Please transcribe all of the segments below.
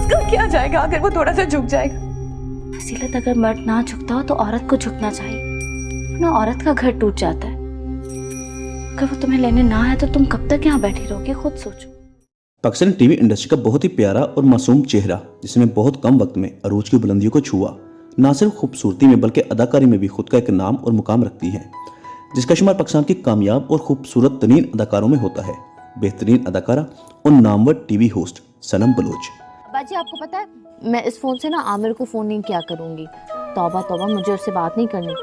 उसका क्या जाएगा अगर वो थोड़ा सा झुक जाएगा? फसीलत, अगर मर्द ना झुकता हो तो औरत को झुकना चाहिए, ना औरत का घर टूट जाता है। अगर वो तुम्हें लेने ना है तो तुम कब तक यहाँ बैठी रहोगे, खुद सोचो। पाकिस्तानी टीवी इंडस्ट्री का बहुत ही प्यारा और मासूम चेहरा, जिसने बहुत कम वक्त में अरूज की बुलंदियों को छुआ, ना सिर्फ खूबसूरती में बल्कि अदाकारी में भी खुद का एक नाम और मुकाम रखती है, जिसका शुमार पाकिस्तान की कामयाब और खूबसूरत तरीन अदाकारों में होता है। बेहतरीन अदाकारा और नामवर टीवी होस्ट सनम बलोच। बाजी, आपको पता है मैं इस फोन से ना आमिर को फोन नहीं किया करूंगी। तौबा तौबा, मुझे उससे बात नहीं करनी,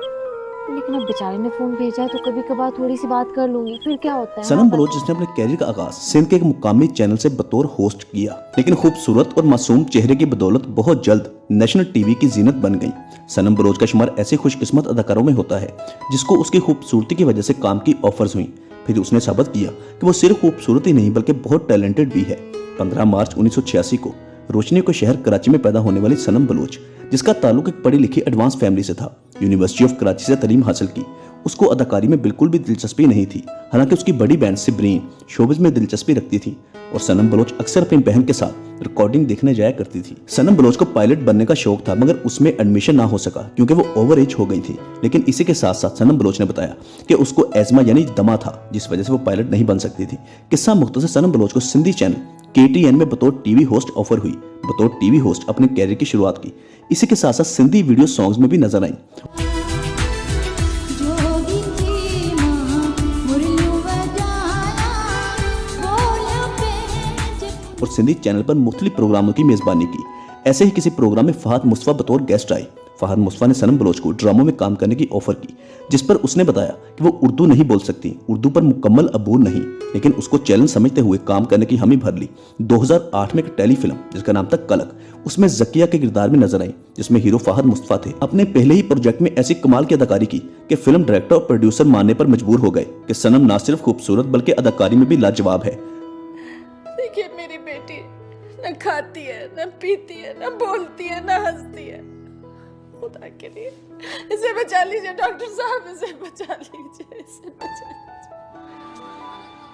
लेकिन अब बेचारे ने फोन भेजा है तो कभी कभार थोड़ी सी बात कर लूंगी, फिर क्या होता है। सनम बलोच, जिसने अपने कैरियर का आगाज सिंध के एक मुकामी चैनल से बतौर होस्ट किया, लेकिन खूबसूरत और मासूम चेहरे की बदौलत बहुत जल्द नेशनल टीवी की जीनत बन गई। सनम बलोच का शुमार ऐसे खुशकिस्मत अदाकारों में होता है जिसको उसकी खूबसूरती की वजह से काम की ऑफर्स हुई। फिर उसने साबित किया कि वो सिर्फ खूबसूरत ही नहीं बल्कि बहुत टैलेंटेड भी है। 15 मार्च 1986 को रोशनी के शहर कराची में पैदा होने वाली सनम बलोच, जिसका ताल्लुक एक पढ़ी लिखी एडवांस फैमिली से था, यूनिवर्सिटी ऑफ कराची से तालीम हासिल की। उसको अदाकारी में बिल्कुल भी दिलचस्पी नहीं थी, हालांकि उसकी बड़ी बहन सिब्रीन शोबिज में दिलचस्पी रखती थी और सनम बलोच अक्सर अपनी बहन के साथ रिकॉर्डिंग देखने जाया करती थी। सनम बलोच को पायलट बनने का शौक था, मगर उसमें एडमिशन ना हो सका क्योंकि वो ओवर एज हो गई थी। लेकिन इसी के साथ साथ सनम बलोच ने बताया कि उसको एजमा यानी दमा था, जिस वजह से वो पायलट नहीं बन सकती थी। किस्सा मुख्तसर, सनम बलोच को सिंधी चैनल KTN में बतौर टीवी होस्ट ऑफर हुई। बतौर टीवी होस्ट अपने कैरियर की शुरुआत की। इसी के साथ साथ सिंधी वीडियो सॉन्ग्स में भी नजर आई और सिंधी चैनल पर मुख्तलिफ प्रोग्रामों की मेजबानी की। ऐसे ही किसी प्रोग्राम में फहद मुस्तफा बतौर गेस्ट आई। फहद मुस्तफा ने सनम बलोच को ड्रामों में काम करने की ऑफर की, जिस पर उसने बताया कि वो उर्दू नहीं बोल सकती, उर्दू पर मुकम्मल अबूर नहीं, लेकिन उसको चैलेंज समझते हुए काम करने की हामी भर ली। 2008 में एक टेली फिल्म जिसका नाम था कलक, उसमें जकिया के किरदार में नजर आई, जिसमें हीरो फहद मुस्तफा थे। अपने पहले ही प्रोजेक्ट में ऐसी कमाल की अदाकारी की कि फिल्म डायरेक्टर और प्रोड्यूसर मानने पर मजबूर हो गए कि सनम न सिर्फ खूबसूरत बल्कि अदाकारी में भी लाजवाब है। देखिए, मेरी बेटी न खाती है, न पीती है, न बोलती है, न हंसती है। खुदा के लिए इसे बचा लीजिए डॉक्टर साहब, इसे बचा लीजिए, इसे बचा लीजिए।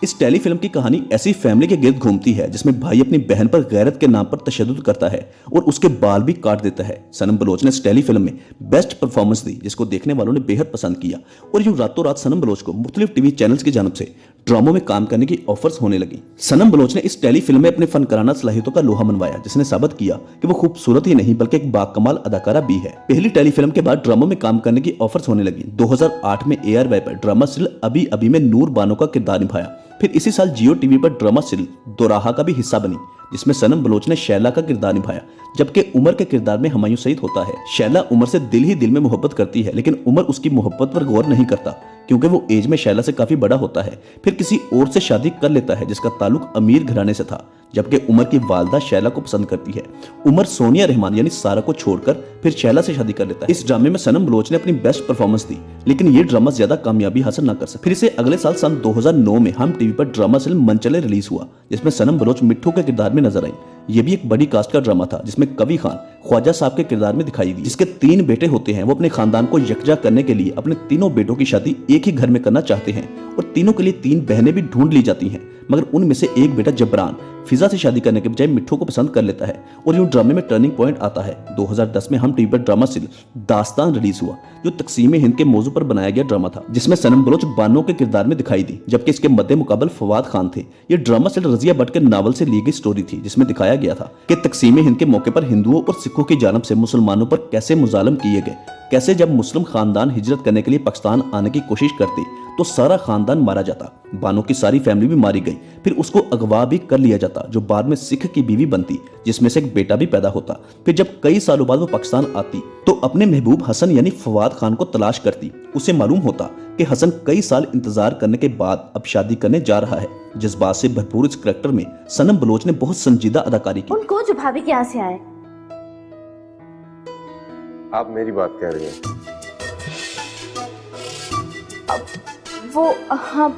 इस टेली फिल्म की कहानी ऐसी फैमिली के गिर्द घूमती है जिसमें भाई अपनी बहन पर गैरत के नाम पर तशद्दुद करता है और उसके बाल भी काट देता है। सनम बलोच ने इस टेली फिल्म में बेस्ट परफॉर्मेंस दी, जिसको देखने वालों ने बेहद पसंद किया और यूं रातों रात सनम बलोच को मुख्तलिफ टीवी चैनल्स की जानिब से ड्रामों में काम करने की ऑफर्स होने लगी। सनम बलोच ने इस टेली फिल्म में अपने फनकाराना सलाहियतों का लोहा मनवाया, जिसने साबित किया कि वो खूबसूरत ही नहीं बल्कि एक बाकमाल अदाकारा भी है। पहली टेली फिल्म के बाद ड्रामों में काम करने की ऑफर्स होने लगी। 2008 में ARY पर ड्रामा सीरियल अभी अभी में नूर बानो का किरदार निभाया। फिर इसी साल जियो टीवी पर ड्रामा सीरियल दोराहा का भी हिस्सा बनी, जिसमें सनम बलोच ने शैला का किरदार निभाया, जबकि उमर के किरदार में हुमायूं सईद होता है। शैला उमर से दिल ही दिल में मोहब्बत करती है, लेकिन उमर उसकी मोहब्बत पर गौर नहीं करता क्योंकि वो एज में शैला से काफी बड़ा होता है। फिर किसी और से शादी कर लेता है जिसका ताल्लुक अमीर घराने से था, जबकि उमर की वालदा शैला को पसंद करती है। उमर सोनिया रहमान यानी सारा को छोड़कर फिर शैला से शादी कर लेता है। इस ड्रामे में सनम बलोच ने अपनी बेस्ट परफॉर्मेंस दी, लेकिन ये ड्रामा ज्यादा कामयाबी हासिल न कर सका। फिर इसे अगले साल सन 2009 में हम टीवी पर ड्रामा सीरियल मनचले रिलीज हुआ, जिसमें सनम बलोच मिट्ठू के किरदार में नजर आई। ये भी एक बड़ी कास्ट का ड्रामा था, जिसमें कवि खान ख्वाजा साहब के किरदार में दिखाई दी। जिसके 3 बेटे होते हैं, वो अपने खानदान को यकजा करने के लिए अपने तीनों बेटों की शादी एक ही घर में करना चाहते हैं और तीनों के लिए 3 बहनें भी ढूंढ ली जाती हैं, मगर उनमें से एक बेटा जबरान फिजा से शादी करने के बजाय मिट्ठू को पसंद कर लेता है और यूं ड्रामे में टर्निंग पॉइंट आता है। 2010 में हम टीवी पर ड्रामा सीरियल दास्तान रिलीज हुआ, जो तकसीम हिंद के मौजू पर बनाया गया ड्रामा था, जिसमें सनम बलोच बानो के किरदार में दिखाई दी, जबकि इसके मद्दे मुकाबल फवाद खान थे। ये ड्रामा सीरियल रजिया भट्ट के नावल से ली गई स्टोरी थी, जिसमें दिखाया गया था कि तकसीम हिंद के मौके पर हिंदुओं और सिखों की जानिब से मुसलमानों पर कैसे मुजालम किए गए, कैसे जब मुस्लिम खानदान हिजरत करने के लिए पाकिस्तान आने की कोशिश करते तो सारा खानदान मारा जाता, बानो की सारी फैमिली भी मारी गई, फिर उसको अगवा भी कर लिया जाता, जो बाद में सिख की बीवी बनती, जिसमें से एक बेटा भी पैदा होता। फिर जब कई सालों बाद वो पाकिस्तान आती तो अपने महबूब हसन यानी फवाद खान को तलाश करती। उसे मालूम होता कि हसन कई साल इंतजार करने के बाद अब शादी करने जा रहा है। जज्बात से भरपूर इस करैक्टर में सनम बलोच ने बहुत संजीदा अदाकारी की। उनको जो भाभी के यहाँ से आए। आप मेरी बात कह रही हैं? वो हाँ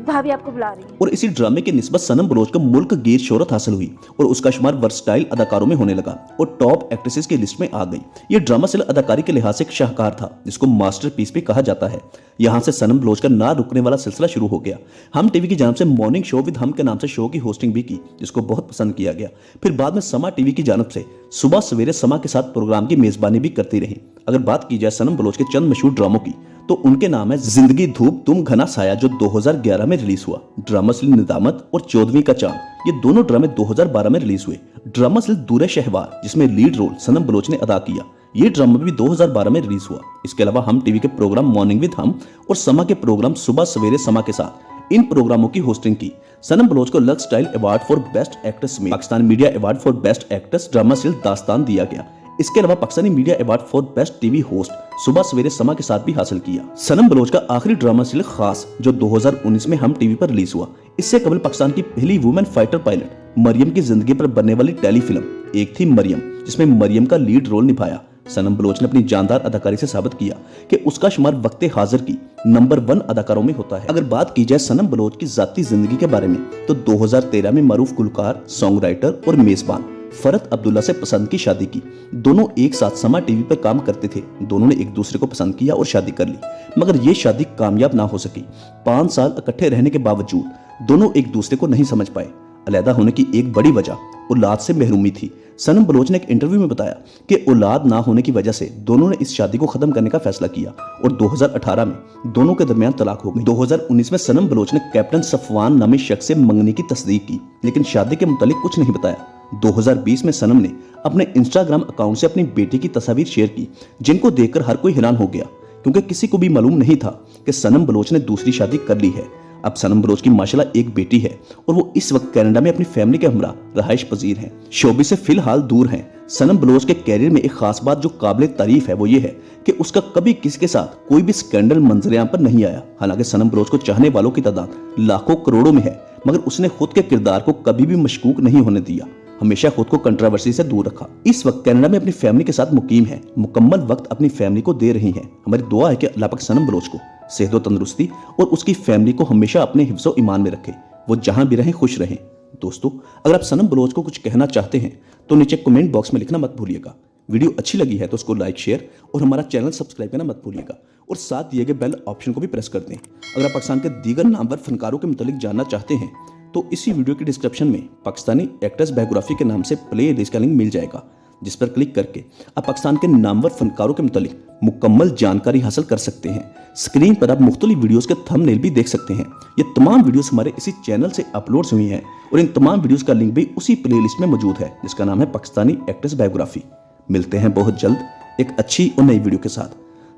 भाभी आपको बुला रही है। और इसी ड्रामे की निस्बत सनम बलोच को मुल्क गिर शोहरत हासिल हुई और उसका शुमार वर्सटाइल अदाकारों में होने लगा और टॉप एक्ट्रेसेस की लिस्ट में आ गई। ये ड्रामा सिर्फ अदाकारी के लिहाज से एक शाहकार था जिसको मास्टरपीस भी कहा जाता है। यहाँ से सनम बलोच का ना रुकने वाला सिलसिला शुरू हो गया। हम टीवी की जानब से मॉर्निंग शो विद हम के नाम से शो की होस्टिंग भी की जिसको बहुत पसंद किया गया। फिर बाद में समा टीवी की जानब से सुबह सवेरे समा के साथ प्रोग्राम की मेजबानी भी करती रही। अगर बात की जाए सनम बलोच के चंद मशहूर ड्रामों की तो उनके नाम है जिंदगी धूप तुम घना साया जो 2011 में रिलीज हुआ, ड्रामा सिल निदामत और 14वीं का चांद। ये दोनों ड्रामे 2012 में रिलीज हुए। ड्रामा सिल दूर शहवार जिसमें लीड रोल सनम बलोच ने अदा किया, ये ड्रामा भी 2012 में रिलीज हुआ। इसके अलावा हम टीवी के प्रोग्राम मॉर्निंग विद हम और समा के प्रोग्राम सुबह सवेरे समा के साथ इन प्रोग्रामों की होस्टिंग की। सनम बलोच को Lux style award for best actress में Pakistan media award for best actress drama सिल दास्तान दिया गया। इसके अलावा Pakistani media award for best TV host Subah Savere समा के साथ भी हासिल किया। सनम बलोच का आखिरी ड्रामा सिल खास जो 2019 में हम टीवी पर रिलीज हुआ। इससे कबल पाकिस्तान की पहली वुमेन फाइटर पायलट मरियम की जिंदगी पर बनने वाली टेलीफिल्म एक थी मरियम जिसमें मरियम का लीड रोल निभाया। सनम बलोच ने अपनी जानदार अदाकारी से साबित किया कि उसका शुमार वक्ते हाजिर की नंबर 1 अदाकारों में होता है। अगर बात की जाए सनम बलोच की जाती जिंदगी के बारे में तो 2013 में मारूफ गुलकार, सॉन्ग राइटर और मेजबान फरत अब्दुल्ला से पसंद की शादी की। दोनों एक साथ समा टीवी पर काम करते थे। दोनों ने एक दूसरे को पसंद किया और शादी कर ली, मगर ये शादी कामयाब ना हो सकी। 5 साल इकट्ठे रहने के बावजूद दोनों एक दूसरे को नहीं समझ पाए। अलहदा होने की एक बड़ी वजह औलाद से महरूमी थी। सनम बलोच ने एक इंटरव्यू में बताया कि औलाद ना होने की वजह से दोनों ने इस शादी को खत्म करने का फैसला किया और 2018 में दोनों के दरमियान तलाक हो गई। 2019 में सनम बलोच ने कैप्टन सफवान नामी शख्स से मंगनी की तस्दीक की लेकिन शादी के मुतालिक कुछ नहीं बताया। 2020 में सनम ने अपने इंस्टाग्राम अकाउंट से अपनी बेटी की तस्वीर शेयर की जिनको देखकर हर कोई हैरान हो गया क्योंकि किसी को भी मालूम नहीं था कि सनम बलोच ने दूसरी शादी कर ली है। अब सनम बलोच की माशाल्लाह एक बेटी है और वो इस वक्त कनाडा में अपनी फैमिली के हमरा रहाइश पजीर हैं। शोबी से फिलहाल दूर हैं। सनम बलोच के कैरियर में एक खास बात जो काबिल तारीफ है वो ये है कि उसका कभी किसी के साथ कोई भी स्कैंडल मंजरेआम पर नहीं आया। हालांकि सनम बलोच को चाहने वालों की तादाद लाखों करोड़ों में है मगर उसने खुद के किरदार को कभी भी मशकूक नहीं होने दिया, हमेशा खुद को कंट्रोवर्सी से दूर रखा। इस वक्त कनाडा में अपनी फैमिली के साथ मुकीम है, मुकम्मल वक्त अपनी फैमिली को दे रही हैं। हमारी दुआ है कि अल्लाह पाक सनम बलोच को सेहत व तंदुरुस्ती और उसकी फैमिली को हमेशा अपने हिफ्ज़ व ईमान में रखे, वो जहां भी रहें खुश रहें। दोस्तों, अगर आप सनम बलोच को कुछ कहना चाहते हैं तो नीचे कमेंट बॉक्स में लिखना मत भूलिएगा। वीडियो अच्छी लगी है तो उसको लाइक, शेयर और हमारा चैनल सब्सक्राइब करना मत भूलिएगा और साथ दिए गए बेल ऑप्शन को भी प्रेस कर दें। अगर आप पाकिस्तान के दीगर नामवर फनकारों के मुतालिक जानना चाहते हैं तो इसी वीडियो की डिस्क्रिप्शन में पाकिस्तानी एक्ट्रेस बायोग्राफी के नाम से प्ले लिस्ट का लिंक मिल जाएगा, जिस पर क्लिक करके आप पाकिस्तान के नामवर फनकारों के मुतालिक मुकम्मल जानकारी हासिल कर सकते हैं। स्क्रीन पर आप मुख्तलिफ वीडियोस के थंबनेल भी देख सकते हैं। ये तमाम वीडियोस हमारे इसी चैनल से अपलोड हुई हैं और इन तमाम वीडियोस का लिंक भी उसी प्ले लिस्ट में मौजूद है जिसका नाम है पाकिस्तानी एक्ट्रेस बायोग्राफी। मिलते हैं बहुत जल्द एक अच्छी और नई वीडियो के साथ।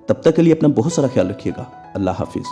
तब तक के लिए अपना बहुत सारा ख्याल रखिएगा। अल्लाह हाफिज।